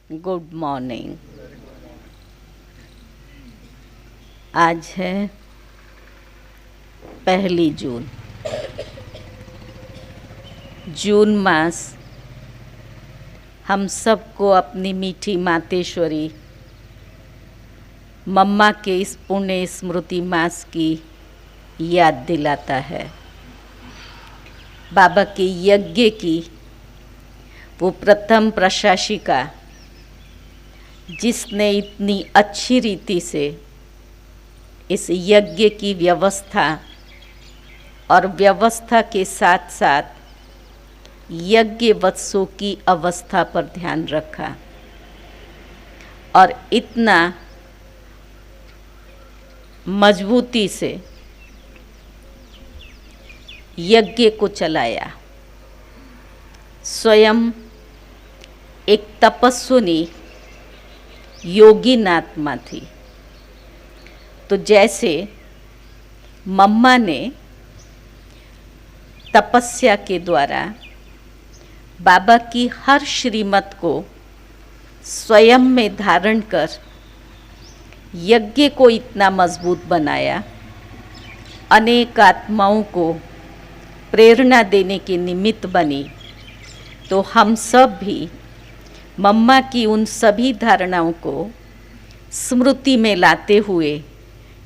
Good morning. आज है 1 जून। जून मास हम सबको अपनी मीठी मातेश्वरी मम्मा के इस पुण्य स्मृति मास की याद दिलाता है। बाबा के यज्ञ की वो प्रथम प्रशासिका जिसने इतनी अच्छी रीति से इस यज्ञ की व्यवस्था और व्यवस्था के साथ साथ यज्ञ वत्सों की अवस्था पर ध्यान रखा और इतना मजबूती से यज्ञ को चलाया। स्वयं एक तपस्विनी योगिन आत्मा थी। तो जैसे मम्मा ने तपस्या के द्वारा बाबा की हर श्रीमत को स्वयं में धारण कर यज्ञ को इतना मजबूत बनाया, अनेक आत्माओं को प्रेरणा देने के निमित्त बनी, तो हम सब भी मम्मा की उन सभी धारणाओं को स्मृति में लाते हुए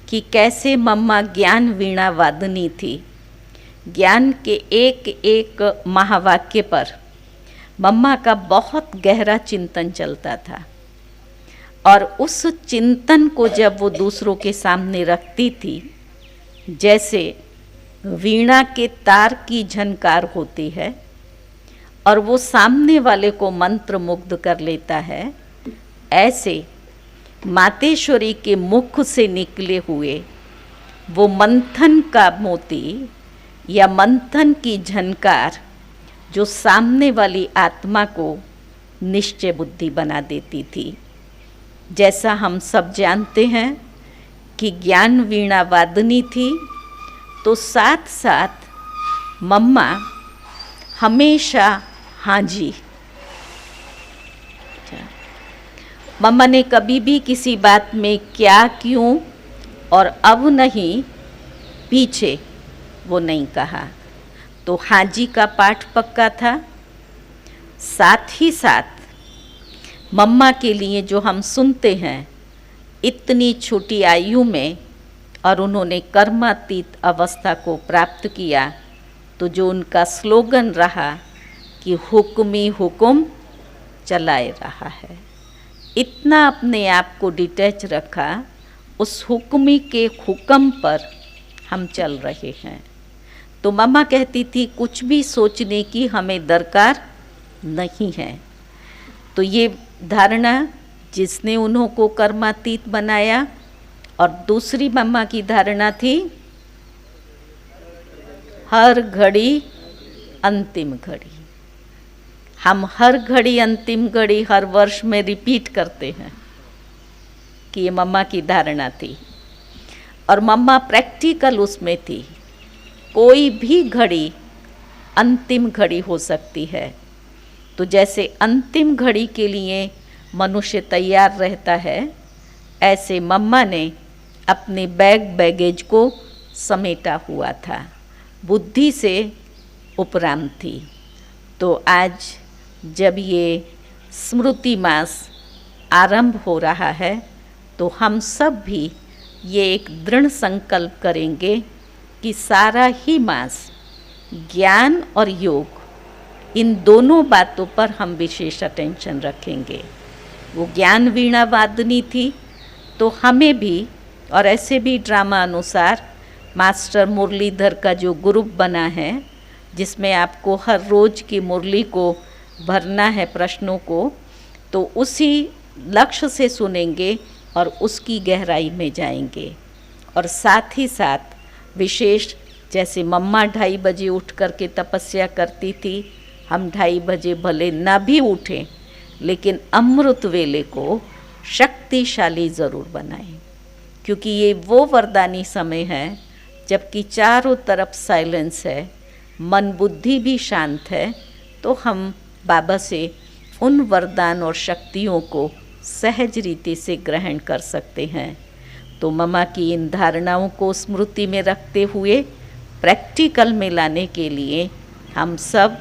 कि कैसे मम्मा ज्ञान वीणा वादनी थी। ज्ञान के एक एक महावाक्य पर मम्मा का बहुत गहरा चिंतन चलता था और उस चिंतन को जब वो दूसरों के सामने रखती थी, जैसे वीणा के तार की झनकार होती है और वो सामने वाले को मंत्र मुग्ध कर लेता है, ऐसे मातेश्वरी के मुख से निकले हुए वो मंथन का मोती या मंथन की झनकार जो सामने वाली आत्मा को निश्चय बुद्धि बना देती थी। जैसा हम सब जानते हैं कि ज्ञान वीणा वादनी थी, तो साथ साथ मम्मा हमेशा हाँ जी। मम्मा ने कभी भी किसी बात में क्या, क्यों और अब नहीं, पीछे वो नहीं कहा। तो हाँ जी का पाठ पक्का था। साथ ही साथ मम्मा के लिए जो हम सुनते हैं, इतनी छोटी आयु में और उन्होंने कर्मातीत अवस्था को प्राप्त किया, तो जो उनका स्लोगन रहा कि हुक्मी हुक्म चलाए रहा है, इतना अपने आप को डिटैच रखा, उस हुक्मी के हुक्म पर हम चल रहे हैं। तो मम्मा कहती थी कुछ भी सोचने की हमें दरकार नहीं है। तो ये धारणा जिसने उन्हों को कर्मातीत बनाया। और दूसरी मम्मा की धारणा थी हर घड़ी अंतिम घड़ी। हम हर घड़ी अंतिम घड़ी हर वर्ष में रिपीट करते हैं कि ये मम्मा की धारणा थी और मम्मा प्रैक्टिकल उसमें थी। कोई भी घड़ी अंतिम घड़ी हो सकती है। तो जैसे अंतिम घड़ी के लिए मनुष्य तैयार रहता है, ऐसे मम्मा ने अपने बैगेज को समेटा हुआ था, बुद्धि से उपरांत थी। तो आज जब ये स्मृति मास आरंभ हो रहा है, तो हम सब भी ये एक दृढ़ संकल्प करेंगे कि सारा ही मास ज्ञान और योग, इन दोनों बातों पर हम विशेष अटेंशन रखेंगे। वो ज्ञान वीणा वादनी थी, तो हमें भी, और ऐसे भी ड्रामा अनुसार मास्टर मुरलीधर का जो ग्रुप बना है, जिसमें आपको हर रोज की मुरली को भरना है प्रश्नों को, तो उसी लक्ष्य से सुनेंगे और उसकी गहराई में जाएंगे। और साथ ही साथ विशेष, जैसे मम्मा 2:30 बजे उठ कर के तपस्या करती थी, हम 2:30 बजे भले ना भी उठें, लेकिन अमृत वेले को शक्तिशाली ज़रूर बनाएं, क्योंकि ये वो वरदानी समय है जबकि चारों तरफ साइलेंस है, मन बुद्धि भी शांत है। तो हम बाबा से उन वरदान और शक्तियों को सहज रीति से ग्रहण कर सकते हैं। तो ममा की इन धारणाओं को स्मृति में रखते हुए प्रैक्टिकल में लाने के लिए हम सब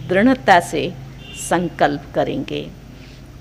दृढ़ता से संकल्प करेंगे।